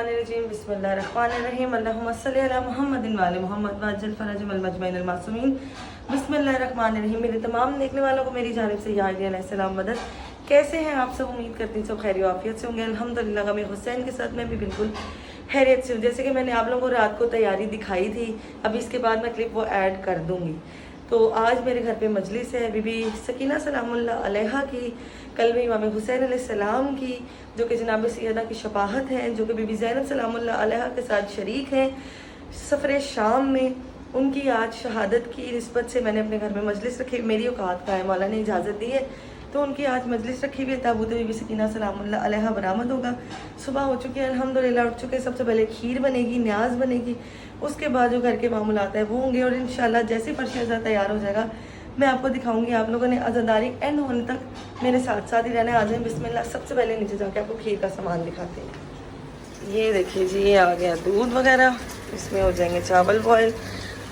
मिनश्शैतानिर्रजीम बिस्मिल्लाहिर्रहमानिर्रहीम अल्लाहुम्मा सल्लि अला मुहम्मदिन व आलि मुहम्मद वअज्जल फरजहुम अजमईन मासूमीन बिस्मिल्लाहिर्रहमानिर्रहीम। मेरे तमाम देखने वालों को मेरी जानिब से या अली अलैहिस्सलाम मदद। कैसे हैं आप सब? उम्मीद करती हूँ सब खैर आफियत से होंगे। अल्हम्दुलिल्लाह गम हुसैन के साथ मैं भी बिल्कुल खैरियत से हूँ। जैसे कि मैंने आप लोगों को रात को तैयारी दिखाई थी, अभी इसके बाद मैं क्लिप वो ऐड कर दूँगी। तो आज मेरे घर पे मजलिस है बीबी सकीना सलामुल्लाह अलैहा की, कल में इमाम हुसैन अलैहिस्सलाम की, जो कि जनाब सैयदा की शफाहत हैं, जो कि बीबी ज़ैनब सलामुल्लाह अलैहा के साथ शरीक हैं सफ़र शाम में। उनकी आज शहादत की निस्बत से मैंने अपने घर में मजलिस रखी, मेरी औकात का है, मौला ने इजाज़त दी है तो उनकी आज मजलिस रखी हुई है। ताबूत बीबी सकीना सलामुल्लाह अलैहा बरामद होगा। सुबह हो चुकी है, अल्हम्दुलिल्लाह उठ चुके। सबसे पहले खीर बनेगी, न्याज बनेगी, उसके बाद जो घर के मामूलात है वो होंगे और इंशाल्लाह जैसे फर्श अज़ा तैयार हो जाएगा मैं आपको दिखाऊंगी। आप लोगों ने अज़ादारी एंड होने तक मेरे साथ साथ ही रहना। आ जाए बिस्मिल्लाह। सबसे पहले नीचे जाके आपको खीर का सामान दिखाते हैं। ये देखिए जी, ये आ गया दूध वगैरह, इसमें हो जाएंगे चावल बॉयल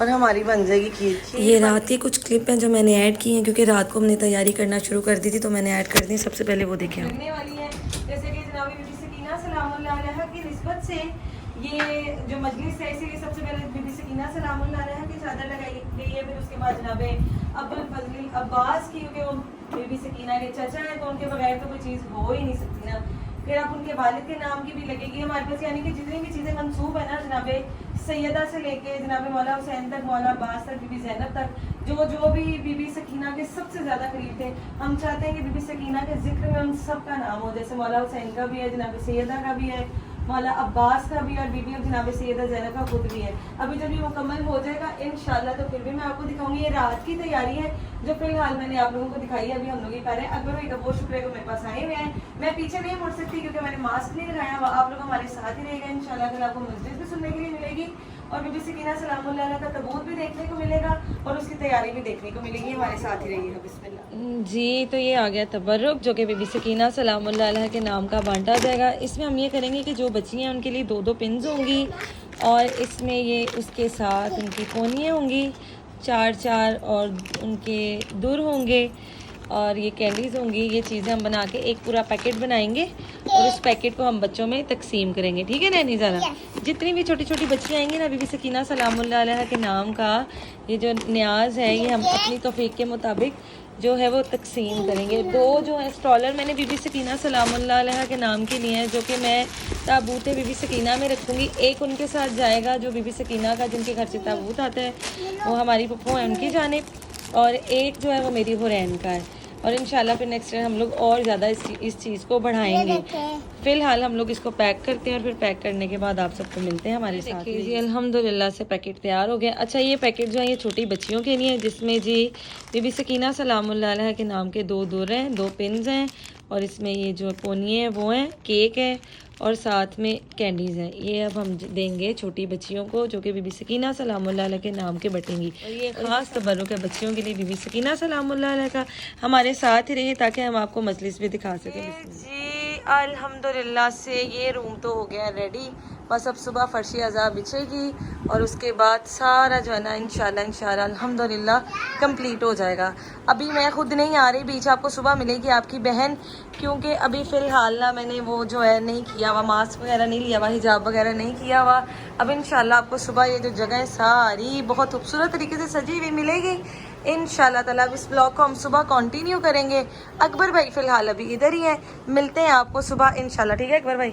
और हमारी बन जाएगी खीर। ये रात की कुछ क्लिप हैं जो मैंने ऐड की हैं, क्योंकि रात को हमने तैयारी करना शुरू कर दी थी तो मैंने ऐड कर दी। सबसे पहले वो देखें लगने वाली है। जैसे कि जनाब बीबी सकीना सलामुल्लाह अलैहा की निस्बत से ये जो मजलिस है, इसीलिए सबसे पहले बीबी सकीना सलामुल्लाह अलैहा की चादर लगाई गई है। फिर उसके बाद जनाब अब्दुल फजल अब्बास की, क्योंकि वो बीबी सकीना के चाचा है तो उनके बगैर तो कोई चीज़ हो ही नहीं सकती ना। फिर अब उनके वालिद के नाम की भी लगेगी हमारे पास, यानी कि जितनी भी चीज़ें मंसूब है ना जनाब सैयदा से लेके जनाब मौला हुसैन तक, मौला अब्बास तक, बीबी ज़ैनब तक, जो भी बीबी सकीना के सबसे ज़्यादा करीब थे, हम चाहते हैं कि बीबी सकीना के जिक्र में उन सब का नाम हो। जैसे मौला हुसैन का भी है, जनाब सैयदा का भी है, मौला अब्बास का भी और बीबी और जनाब सैयदा ज़ैनब का खुद भी है। अभी जब ये मुकम्मल हो जाएगा इंशाल्लाह तो फिर भी मैं आपको दिखाऊंगी। ये रात की तैयारी है जो फिलहाल मैंने आप लोगों को दिखाई है। अभी हम लोग ये कर रहे हैं। अकबर भाई का बहुत शुक्रिया को मेरे पास आए हुए हैं। मैं पीछे नहीं मुड़ सकती क्योंकि मैंने मास्क नहीं लगाया। आप लोग हमारे साथ ही रहेगा इंशाल्लाह। कल आपको मस्जिद भी सुनने के लिए मिलेगी और बीबी सकीना सलामुल्लाह अलैहा का तबूत भी देखने को मिलेगा और उसकी तैयारी भी देखने को मिलेगी। हमारे साथ ही रहिएगा। बिस्मिल्लाह जी। तो ये आ गया तबर्रुक, जो कि बीबी सकीना सलामुल्लाह अलैहा के नाम का बांटा जाएगा। इसमें हम ये करेंगे कि जो बच्ची हैं उनके लिए 2-2 पिन्स होंगी और इसमें ये उसके साथ उनकी कोनियाँ होंगी 4-4 और उनके दुर होंगे और ये कैंडीज़ होंगी। ये चीज़ें हम बना के एक पूरा पैकेट बनाएंगे और उस पैकेट को हम बच्चों में तकसीम करेंगे। ठीक है नैनी ज़रा? जितनी भी छोटी छोटी बच्चियाँ आएंगी ना बीबी सकीना सलामुल्लाह अलैहा के नाम का ये जो न्याज है, ये हम अपनी तौफीक के मुताबिक जो है वो तकसीम करेंगे। 2 जो है स्टॉलर मैंने बीबी सकीना सलामुल्लाह अलैहा के नाम के लिए हैं, जो कि मैं ताबूत बीबी सकीना में रखूँगी। एक उनके साथ जाएगा जो बीबी सकीना का जिनके घर से ताबूत आता है, वो हमारी पप्पू है उनकी जानिब, और एक जो है वो मेरी हुरैन का है। और इंशाल्लाह फिर नेक्स्ट टाइम हम लोग और ज़्यादा इस चीज़ को बढ़ाएंगे। फ़िलहाल हम लोग इसको पैक करते हैं और फिर पैक करने के बाद आप सबको मिलते हैं हमारे साथ। जी अल्हम्दुलिल्लाह से पैकेट तैयार हो गया। अच्छा ये पैकेट जो है ये छोटी बच्चियों के लिए है, जिसमें जी बीबी सकीना सलामुल्लाह अलैहा के नाम के 2 दुर हैं, 2 पिन्स हैं और इसमें ये जो पोनिए हैं वो हैं, केक है और साथ में कैंडीज़ हैं। ये अब हम देंगे छोटी बच्चियों को जो कि बीबी सकीना सलामुल्लाह अलैहा के नाम के बटेंगी। और ये ख़ास तबर्रुक है बच्चियों के लिए बीबी सकीना सलामुल्लाह अलैहा का। हमारे साथ ही रहिए ताकि हम आपको मजलिस भी दिखा सकें। जी अल्हम्दुलिल्लाह से ये रूम तो हो गया रेडी। बस अब सुबह फर्शी अज़ा बिछेगी और उसके बाद सारा जो है ना इंशाल्लाह अल्हम्दुलिल्लाह कंप्लीट हो जाएगा। अभी मैं खुद नहीं आ रही, बीच आपको सुबह मिलेगी आपकी बहन, क्योंकि अभी फ़िलहाल ना मैंने वो जो है नहीं किया हुआ, मास्क वगैरह नहीं लिया हुआ, हिजाब वगैरह नहीं किया हुआ। अब इंशाल्लाह आपको सुबह ये जो जगह सारी बहुत खूबसूरत तरीके से सजी हुई मिलेगी इंशाल्लाह ताला। इस ब्लॉग को हम सुबह कंटिन्यू करेंगे। अकबर भाई फ़िलहाल अभी इधर ही हैं, मिलते हैं आपको सुबह इंशाल्लाह। ठीक है अकबर भाई?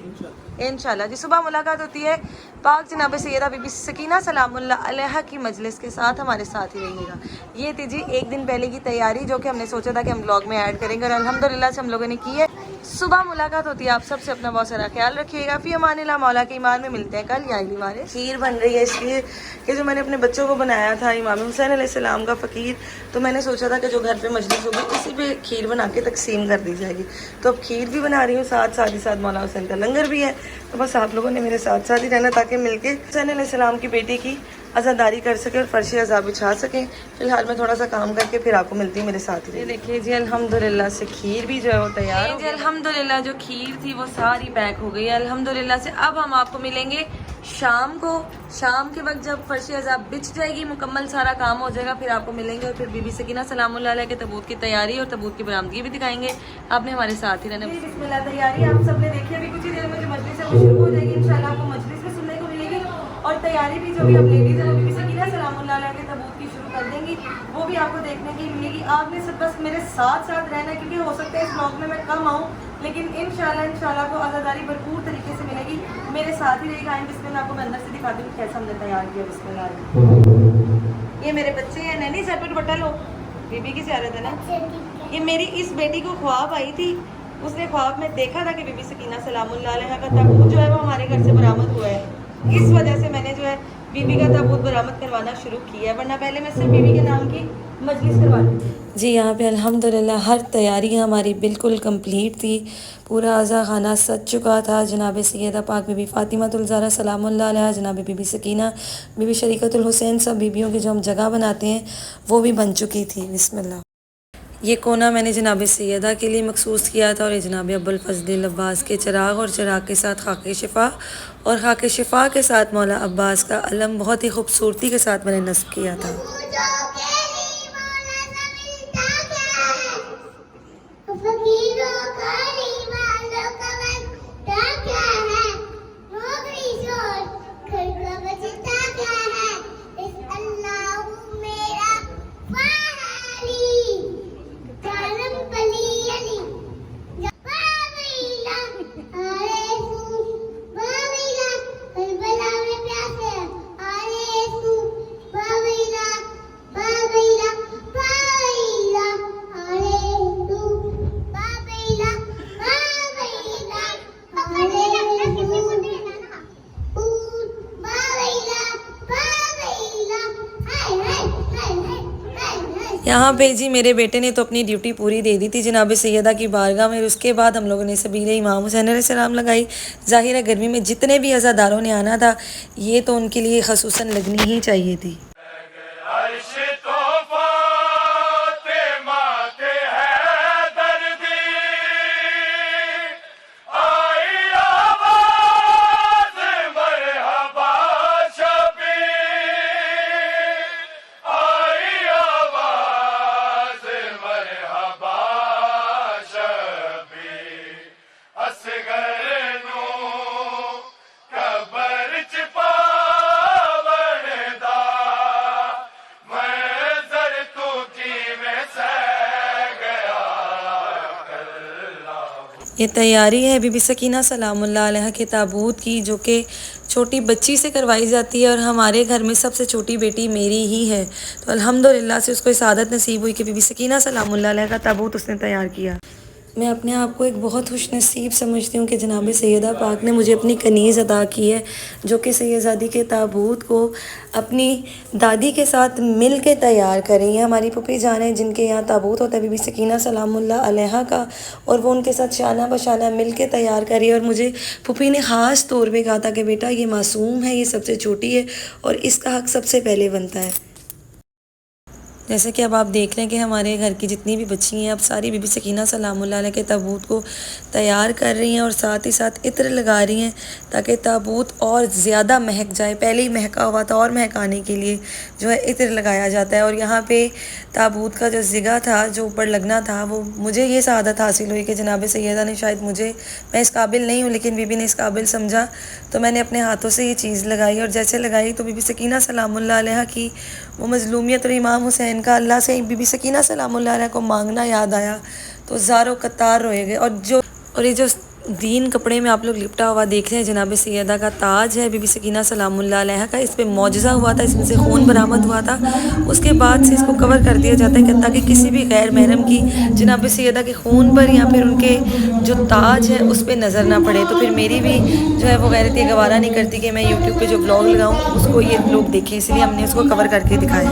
इंशाल्लाह जी सुबह मुलाकात होती है। पाक जनाब सैयदा बीबी सकीना सलामुल्लाह अलैहा की मजलिस के साथ हमारे साथ ही रहिएगा। ये थी जी एक दिन पहले की तैयारी जो कि हमने सोचा था कि हम ब्लॉग में ऐड करेंगे और अल्हम्दुलिल्लाह से हम लोगों ने की है। सुबह मुलाकात होती है। आप सबसे अपना बहुत सारा ख्याल रखिएगा। फ़ी अमानिल्लाह। मौला के ईमान में मिलते हैं कल। या हमारे खीर बन रही है इसलिए कि जो मैंने अपने बच्चों को बनाया था इमाम हुसैन अलैहिस्सलाम का फ़कीर, तो मैंने सोचा था कि जो घर पे मजलिस होगी इसी पे खीर बना के तकसीम कर दी जाएगी। तो अब खीर भी बना रही हूँ, साथ ही साथ मौला हुसैन का लंगर भी है। तो बस आप लोगों ने मेरे साथ साथ ही रहना ताकि मिलके हुसैन अलैहिस्सलाम की बेटी की आज़ादारी कर सकें और फर्श अज़ा बिछा सकें। फिलहाल मैं थोड़ा सा काम करके फिर आपको मिलती हूँ मेरे साथ ही। ये देखिए जी अल्हम्दुलिल्लाह से खीर भी जो है वो तैयार हो गई। अल्हम्दुलिल्लाह जो खीर थी वो सारी पैक हो गई है अल्हम्दुलिल्लाह से। अब हम आपको मिलेंगे शाम को। शाम के वक्त जब फर्श अज़ा बिछ जाएगी, मुकम्मल सारा काम हो जाएगा, फिर आपको मिलेंगे और फिर बीबी सकीना सलामुल्लाह अलैहा के तबूत की तैयारी और तबूत की बरामदगी भी दिखाएंगे। आपने हमारे साथ ही रहना। बिस्मिल्लाह तैयारी आप सबने देखी अभी कुछ ही देर में जो मजलिस है वो शुरू हो जाएगी इंशाल्लाह। आपको मजलिस में सुनने को मिलेगी और तैयारी भी जो भी अब लेडीज है वो बीबी सकीना सलामुल्लाह अलैहा के तबूत की शुरू कर देंगी, वो भी आपको देखने की मिलेगी। आपने सब बस मेरे साथ साथ रहना है क्योंकि हो सकता है इस ब्लॉग में मैं कम आऊँ, लेकिन इंशाल्लाह को आज़ादारी भरपूर तरीके से मिलेगी। मेरे साथ ही रहेगा। बिस्मिल्लाह आपको मैं अंदर से दिखाती हूँ कैसा हमने तैयार किया। बिस्मिल्लाह। ये मेरे बच्चे हैं। नैनी सर पे दुपट्टा लो, बीबी की ज़ियारत है ना। ये मेरी इस बेटी को ख्वाब आई थी, उसने ख्वाब में देखा था कि बीबी सकीना सलामुल्लाह अलैहा का ताबूत जो है वो हमारे घर से बरामद हुआ है। इस वजह से मैंने जो है बीबी का ताबूत बरामद करवाना शुरू किया है, वरना पहले मैं सिर्फ बीबी के नाम की मजलिस करवाती थी। जी यहाँ पे अल्हम्दुलिल्लाह हर तैयारी हमारी बिल्कुल कंप्लीट थी। पूरा अज़ा खाना सज चुका था। जनाब सैयदा पाक बीबी फ़ातिमातुल ज़हरा सलामुल्लाह अलैहा, जनाब बीबी सकीना, बीबी शरीकतुल हुसैन, सब बीबियों की जो हम जगह बनाते हैं वो भी बन चुकी थी। बिस्मिल्लाह। ये कोना मैंने जनाब सैयदा के लिए मखसूस किया था और ये जनाब अब्बुल फज़ल अब्बास के चिराग और चिराग के साथ खाके शिफा और खाके शिफा के साथ मौला अब्बास का अलम बहुत ही खूबसूरती के साथ मैंने नस्ब किया था। यहाँ पे जी मेरे बेटे ने तो अपनी ड्यूटी पूरी दे दी थी जनाब सैयदा की बारगाह में। उसके बाद हम लोगों ने सबील इमाम हुसैन अलैहिस्सलाम लगाई। ज़ाहिर है गर्मी में जितने भी अज़ादारों ने आना था ये तो उनके लिए ख़ुसूसन लगनी ही चाहिए थी। ये तैयारी है बीबी सकीना सलामुल्लाह अलैहा के ताबूत की, जो कि छोटी बच्ची से करवाई जाती है और हमारे घर में सबसे छोटी बेटी मेरी ही है। तो अल्हम्दुलिल्लाह से उसको इसादत नसीब हुई कि बीबी सकीना सलामुल्लाह अलैहा का ताबूत उसने तैयार किया। मैं अपने आप को एक बहुत खुश नसीब समझती हूँ कि जनाब सैयदा पाक ने मुझे अपनी कनीज़ अता की है, जो कि सैयदज़ादी के ताबूत को अपनी दादी के साथ मिल के तैयार कर रही हैं। हमारी पुप्पी जान है जिनके यहाँ ताबूत होता है बीबी सकीना सलामुल्लाह अलैहा का, और वो उनके साथ शाना बशाना मिल के तैयार करी। और मुझे पुप्पी ने ख़ास तौर पर कहा था कि बेटा ये मासूम है, ये सबसे छोटी है और इसका हक़ सबसे पहले बनता है। जैसे कि अब आप देख रहे हैं कि हमारे घर की जितनी भी बच्ची हैं अब सारी बीबी सकीना सलामुल्लाह अलैहा के ताबूत को तैयार कर रही हैं और साथ ही साथ इत्र लगा रही हैं ताकि ताबूत और ज़्यादा महक जाए। पहले ही महका हुआ था और महकाने के लिए जो है इत्र लगाया जाता है। और यहाँ पे ताबूत का जो ज़िगा था जो ऊपर लगना था, वो मुझे ये सआदत हासिल हुई कि जनाब सैयदा ने शायद मैं इस काबिल नहीं हूँ लेकिन बीबी ने इस काबिल समझा तो मैंने अपने हाथों से ये चीज़ लगाई। और जैसे लगाई तो बीबी सकीना सलामुल्लाह अलैहा की वो मज़लूमियत और इमाम हुसैन का अल्लाह से बीबी सकीना सलामुल्लाह अलैहा को मांगना याद आया तो ज़ारो कतार रोए गए। और ये जो दीन कपड़े में आप लोग लिपटा हुआ देख रहे हैं जनाब सैयदा का ताज है बीबी सकीना सलामुल्लाह अलैहा का। इस पर मौजज़ा हुआ था, इसमें से खून बरामद हुआ था। उसके बाद से इसको कवर कर दिया जाता है ताकि किसी भी गैर महरम की जनाब सैयदा के खून पर या फिर उनके जो ताज है उस पर नज़र ना पड़े। तो फिर मेरी भी जो है वो गैरत ये गवारा नहीं करती कि मैं यूट्यूब पर जो ब्लॉग लगाऊँ उसको ये लोग देखें, इसलिए हमने उसको कवर करके दिखाया।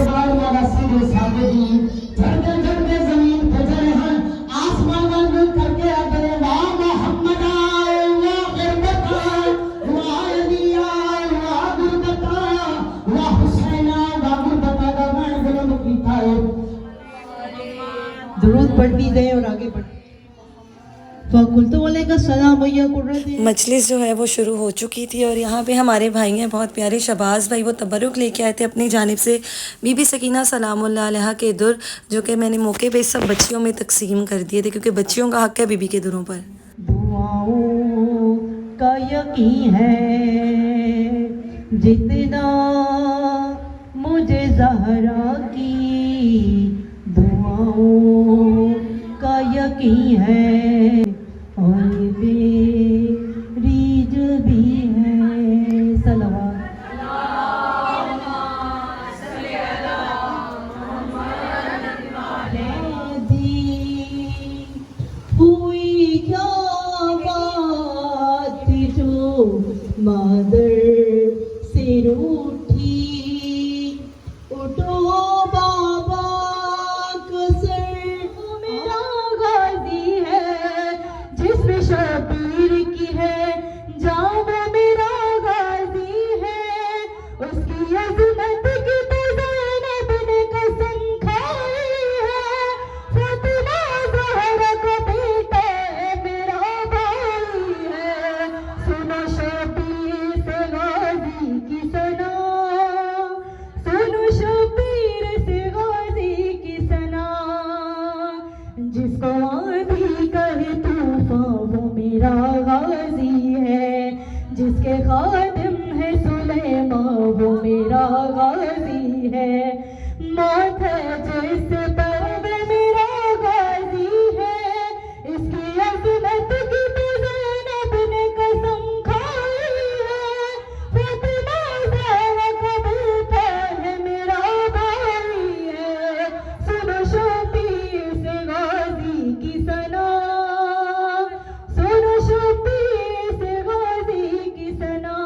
दुरूद पढ़ती जाए और आगे बढ़। मजलिस जो है वो शुरू हो चुकी थी और यहाँ पे हमारे भाई हैं बहुत प्यारे शबाज़ भाई, वो तबरुक लेके आए थे अपनी जानिब से बीबी सकीना सलामुल्लाह अलैहा के दुर, जो कि मैंने मौके पे सब बच्चियों में तकसीम कर दिए थे क्योंकि बच्चियों का हक़ है बीबी के दुरों पर। दुआओं का यकीन है जितना मुझे ज़हरा की, दुआओं का यकीन है और मेरी जो भी है। सलवात हुई क्या बात जो मादर से रूठी, उठो बाबा को सर मेरा गाजी है जिसमें शबीर की है जाम मेरा गाजी है, उसकी अजमत की तो ज़ैनब ने कसम खाई है, फातिमा ज़हरा का बेटा है मेरा भाई है, सुनो शबीर से गाजी की सना, सुनो शबीर से गाजी की सना, जिसको आंधी कहे तूफान वो मेरा गाजी है, जिसके खादिम है सुलेमान वो मेरा गाजी है, मौत है जिस तरफ मेरा गाजी है, इसकी अजमत की तो ज़ैनब ने कसम खाई है, फातिमा ज़हरा का बेटा है मेरा भाई है, सुनो शबीर से गाजी की सना, सुनो शबीर से गाजी की सना।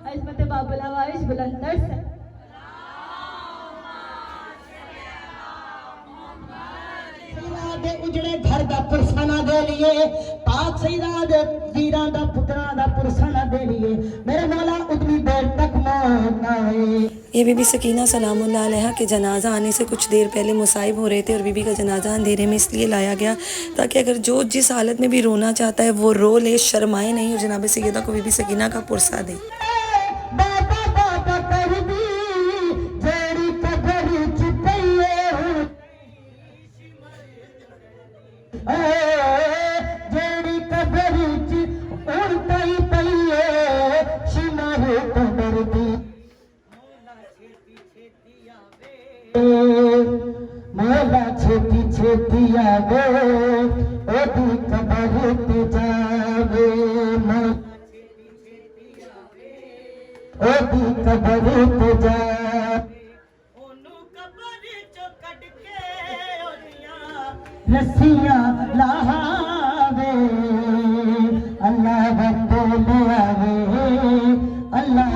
अज़मत बाबुल आवाइश बुलंदर से दे उजड़े घर दा पुरसाना दे लिए, पाक सईदा दे वीरां दा पुत्रां दा पुरसाना दे लिए, मेरे मौला उतनी देर तक मौत आए। ये बीबी सकीना सलामुल्लाह अलैहा के जनाजा आने से कुछ देर पहले मुसाइब हो रहे थे और बीबी का जनाजा अंधेरे में इसलिए लाया गया ताकि अगर जो जिस हालत में भी रोना चाहता है वो रो ले, शर्माए नहीं और जनाब सैयदा को बीबी सकीना का पुरसा दे। मौला छेती छेती आवे ओदी कबर ते जावे, ओदी कबर ते जावे, ओनू कबर चो कट के ओदियां रस्सियां लावे, अल्लाह बंदे ले आवे, अल्लाह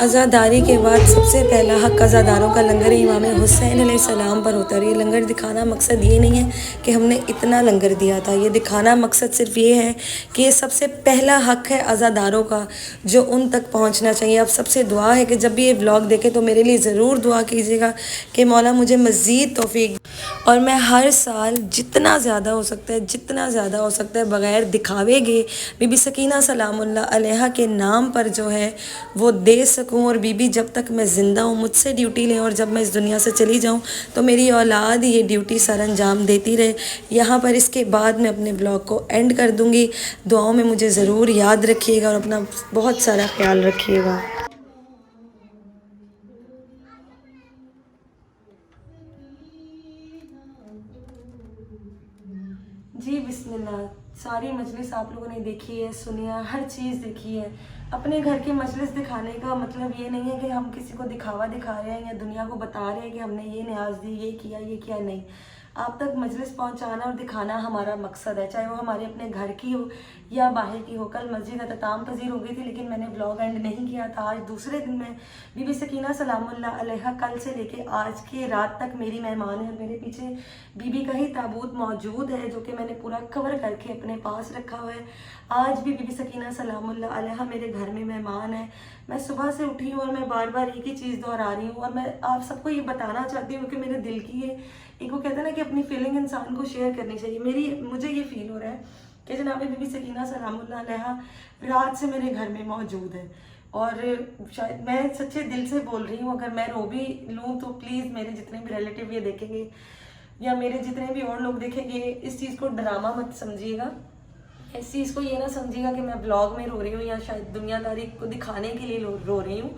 आज़ादारी के बाद सबसे पहला हक़ अज़ादारों का लंगर इमाम हुसैन अलैहिस्सलाम पर होता है। ये लंगर दिखाना मकसद ये नहीं है कि हमने इतना लंगर दिया था, ये दिखाना मकसद सिर्फ ये है कि ये सबसे पहला हक़ है अज़ादारों का जो उन तक पहुंचना चाहिए। अब सबसे दुआ है कि जब भी ये व्लॉग देखें तो मेरे लिए ज़रूर दुआ कीजिएगा कि मौला मुझे मज़ीद तौफ़ीक और मैं हर साल जितना ज़्यादा हो सकता है, जितना ज़्यादा हो सकता है, बग़ैर दिखावे के बीबी सकीना सलामुल्लाह अलैहा के नाम पर जो है वो दे सकूं। और बीबी जब तक मैं ज़िंदा हूँ मुझसे ड्यूटी लें और जब मैं इस दुनिया से चली जाऊँ तो मेरी औलाद ये ड्यूटी सर अंजाम देती रहे। यहाँ पर इसके बाद मैं अपने ब्लॉग को एंड कर दूँगी। दुआओं में मुझे ज़रूर याद रखिएगा और अपना बहुत सारा ख्याल रखिएगा। जी बिस्मिल्लाह। सारी मजलिस आप लोगों ने देखी है, सुनी है, हर चीज़ देखी है। अपने घर की मजलिस दिखाने का मतलब ये नहीं है कि हम किसी को दिखावा दिखा रहे हैं या दुनिया को बता रहे हैं कि हमने ये न्याज दी, ये किया। नहीं, आप तक मजलिस पहुंचाना और दिखाना हमारा मकसद है, चाहे वो हमारे अपने घर की हो या बाहर की हो। कल मस्जिद अख्ताम पजीर हो गई थी लेकिन मैंने व्लॉग एंड नहीं किया था। आज दूसरे दिन में बीबी सकीना सलामुल्लाह अलैहा कल से लेके आज की रात तक मेरी मेहमान है। मेरे पीछे बीबी का ही ताबूत मौजूद है जो कि मैंने पूरा कवर करके अपने पास रखा हुआ है। आज भी बीबी सकीना सलामुल्लाह अलैहा मेरे घर में मेहमान है। मैं सुबह से उठी हूँ और मैं बार बार एक ही चीज़ दोहरा रही हूँ और मैं आप सबको ये बताना चाहती हूँ कि मेरे दिल की ये एक वो कहते हैं ना कि अपनी फीलिंग इंसान को शेयर करनी चाहिए। मुझे ये फील हो रहा है कि जनाब बीबी सकीना सलामुल्लाह अलैहा रात से मेरे घर में मौजूद है और शायद मैं सच्चे दिल से बोल रही हूँ। अगर मैं रो भी लूँ तो प्लीज़ मेरे जितने भी रिलेटिव ये देखेंगे या मेरे जितने भी और लोग देखेंगे इस चीज़ को ड्रामा मत समझिएगा। इस चीज़ को ये ना समझिएगा कि मैं ब्लॉग में रो रही हूँ या शायद दुनियादारी को दिखाने के लिए रो रही हूँ।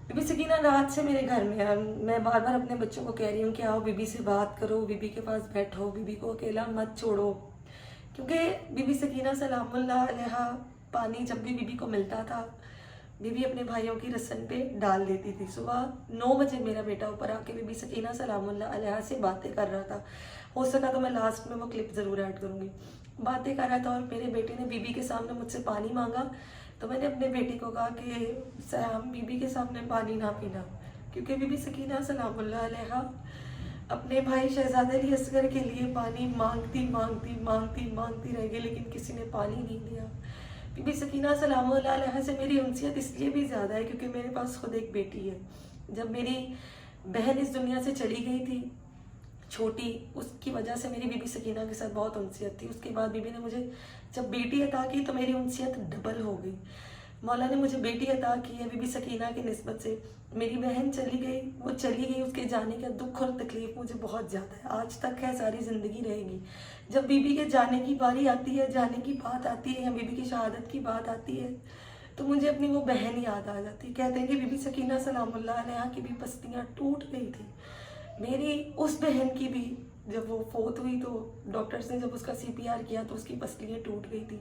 बीबी सकीना रात से मेरे घर में है। मैं बार बार अपने बच्चों को कह रही हूँ कि आओ बीबी से बात करो, बीबी के पास बैठो, बीबी को अकेला मत छोड़ो। क्योंकि बीबी सकीना सलामुल्लाह अलैहा पानी जब भी बीबी को मिलता था बीबी अपने भाइयों की रस्सन पे डाल देती थी। सुबह 9 बजे मेरा बेटा ऊपर आके बीबी सकीना सलामुल्लाह अलैहा से बातें कर रहा था। हो सका तो मैं लास्ट में वो क्लिप ज़रूर ऐड करूँगी। बातें कर रहा था और मेरे बेटे ने बीबी के सामने मुझसे पानी मांगा तो मैंने अपने बेटे को कहा कि सलाम बीबी के सामने पानी ना पीना, क्योंकि बीबी सकीना सलामुल्लाह अलैहा अपने भाई शहजादे अली असगर के लिए पानी मांगती रह गई लेकिन किसी ने पानी नहीं दिया। बीबी सकीना सलामुल्लाह अलैहा से मेरी उनसियत इसलिए भी ज़्यादा है क्योंकि मेरे पास खुद एक बेटी है। जब मेरी बहन इस दुनिया से चली गई थी छोटी, उसकी वजह से मेरी बीबी सकीना के साथ बहुत उनसियत थी। उसके बाद बीबी ने मुझे जब बेटी अता की तो मेरी उनसियत डबल हो गई। मौला ने मुझे बेटी अता की है बीबी सकीना की निस्बत से। मेरी बहन चली गई, वो चली गई, उसके जाने का दुख और तकलीफ मुझे बहुत ज़्यादा है, आज तक है, सारी ज़िंदगी रहेगी। जब बीबी के जाने की बारी आती है, जाने की बात आती है या बीबी की शहादत की बात आती है तो मुझे अपनी वो बहन याद आ जाती है। कहते हैं कि बीबी सकीना सलामुल्लाह अलैहा की भी पस्तियाँ टूट गई थी। मेरी उस बहन की भी जब वो फोत हुई तो डॉक्टर्स ने जब उसका CPR किया तो उसकी पसलियाँ टूट गई थी।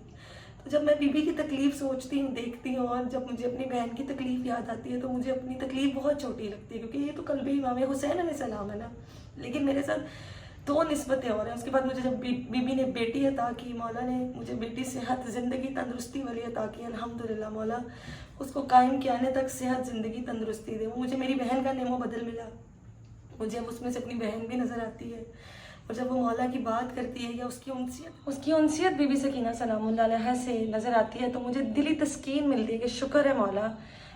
तो जब मैं बीबी की तकलीफ़ सोचती हूँ, देखती हूँ और जब मुझे अपनी बहन की तकलीफ़ याद आती है तो मुझे अपनी तकलीफ़ बहुत छोटी लगती है, क्योंकि ये तो कल भी इमाम हुसैन अलैहिस्सलाम है ना। लेकिन मेरे साथ 2 निस्बतें और हैं। उसके बाद मुझे जब बीबी ने बेटी अता की, मौला ने मुझे बेटी सेहत ज़िंदगी तंदुरुस्ती वाली अता की, अल्हम्दुलिल्लाह। मौला उसको कायम कियाने तक सेहत ज़िंदगी तंदुरुस्ती दे। वो मुझे मेरी बहन का नेमो बदल मिला, मुझे अब उसमें से अपनी बहन भी नज़र आती है। और जब वो मौला की बात करती है या उसकी उनसियत बीबी सकीना सलामुल्लाह अलैहा से नज़र आती है तो मुझे दिली तस्कीन मिलती है कि शुक्र है मौला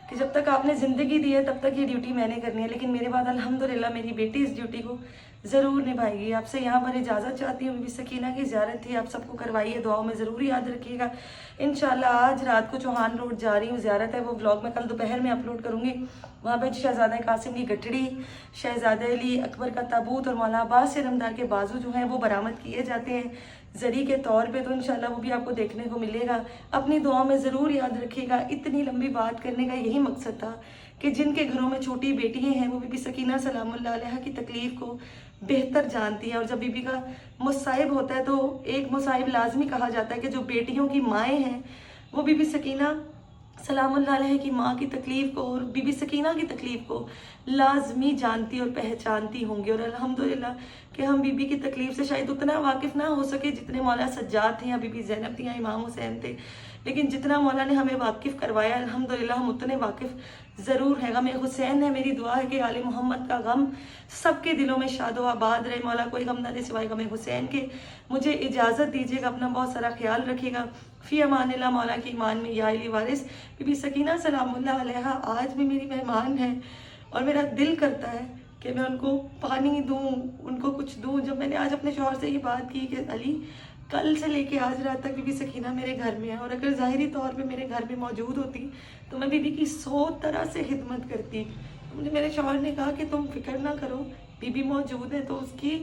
कि जब तक आपने ज़िंदगी दी है तब तक ये ड्यूटी मैंने करनी है, लेकिन मेरे बाद अल्हम्दुलिल्लाह मेरी बेटी इस ड्यूटी को ज़रूर निभाएगी। आपसे यहाँ पर इजाज़त चाहती हूँ। बीबी सकीना की ज़ियारत थी, आप सबको करवाइए, दुआओं में ज़रूर याद रखिएगा। इंशाल्लाह आज रात को चौहान रोड जा रही हूँ, ज़ियारत है, वो व्लॉग मैं कल दोपहर में अपलोड करूँगी। वहाँ पर शहजादा कासिम की गठड़ी, शहजादे अली अकबर का ताबूत और मौला अब्बास रमदार के बाजू जो हैं वो बरामद किए जाते हैं ज़री के तौर पे, तो इंशाल्लाह वो भी आपको देखने को मिलेगा। अपनी दुआओं में ज़रूर याद रखिएगा। इतनी लंबी बात करने का यही मकसद था कि जिनके घरों में छोटी बेटियाँ हैं वो बीबी सकीना सलामुल्लाह अलैहा की तकलीफ़ को बेहतर जानती हैं। और जब बीबी का मुसाइब होता है तो एक मुसाइब लाजमी कहा जाता है कि जो बेटियों की माएँ हैं वो बीबी सकीना सलामुल्लाह अलैहा की माँ की तकलीफ़ को और बीबी सकीना की तकलीफ़ को लाजमी जानती और पहचानती होंगी। और अल्हम्दुलिल्लाह कि हम बीबी की तकलीफ़ से शायद उतना वाकिफ़ ना हो सके जितने मौला सज्जाद थे या बीबी ज़ैनब थी या इमाम हुसैन थे लेकिन जितना मौला ने हमें वाकिफ़ करवाया अल्हम्दुलिल्लाह हम उतने वाकिफ़ ज़रूर है। गम हुसैन है, मेरी दुआ है कि आले मोहम्मद का गम सबके दिलों में शादो आबाद रहे। मौला कोई गम ना दे सिवाय गम हुसैन के। मुझे इजाज़त दीजिएगा, अपना बहुत सारा ख्याल रखिएगा। फ़ी अमानिल्लाह। मौला की ईमान में या अली वारिस बीबी सकीना सलामुल्लाह अलैहा आज भी मेरी मेहमान है और मेरा दिल करता है कि मैं उनको पानी दूँ, उनको कुछ दूँ। जब मैंने आज अपने शौहर से ये बात की कि अली कल से लेके आज रात तक बीबी सकीना मेरे घर में है और अगर ज़ाहिरी तौर पे मेरे घर में मौजूद होती तो मैं बीबी की 100 तरह से खिदमत करती। मुझे मेरे शौहर ने कहा कि तुम फिक्र ना करो, बीबी मौजूद है तो उसकी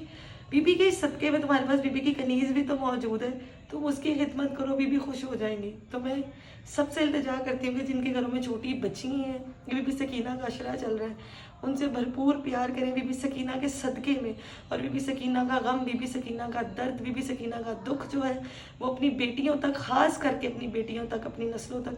बीबी के सदक़े में तुम्हारे पास बीबी की कनीज़ भी तो मौजूद है, तुम उसकी खिदमत करो, बीबी खुश हो जाएंगी। तो मैं सबसे इल्तिजा करती हूँ कि जिनके घरों में छोटी बच्ची हैं, बीबी सकीना का अशरा चल रहा है, उनसे भरपूर प्यार करें बीबी सकीना के सदक़े में। और बीबी सकीना का गम, बीबी सकीना का दर्द, बीबी सकीना का दुख जो है वो अपनी बेटियों तक, ख़ास करके अपनी बेटियों तक, अपनी नस्लों तक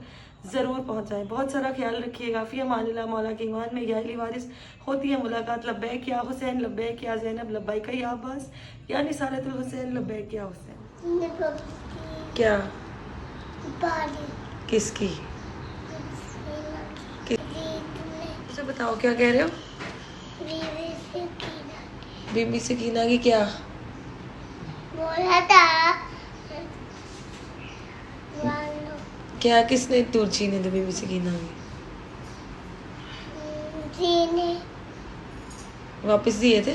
ज़रूर पहुँचाएँ। बहुत सारा ख्याल रखिएगा। फ़ी अमानिल्लाह। मौला के ईमान में या अली वारिस। होती है मुलाकात। लब्बैक या हुसैन, लब्बैक या ज़ैनब, लब्बैक या अब्बास, या निसारतुल हुसैन, लब्बैक या हुसैन। क्या किसकी मुझे बताओ, क्या कह रहे हो? बीबी सकीना की क्या बोला था क्या किसने दूर छीने थे बीबी सकीना की? जी ने वापस दिए थे?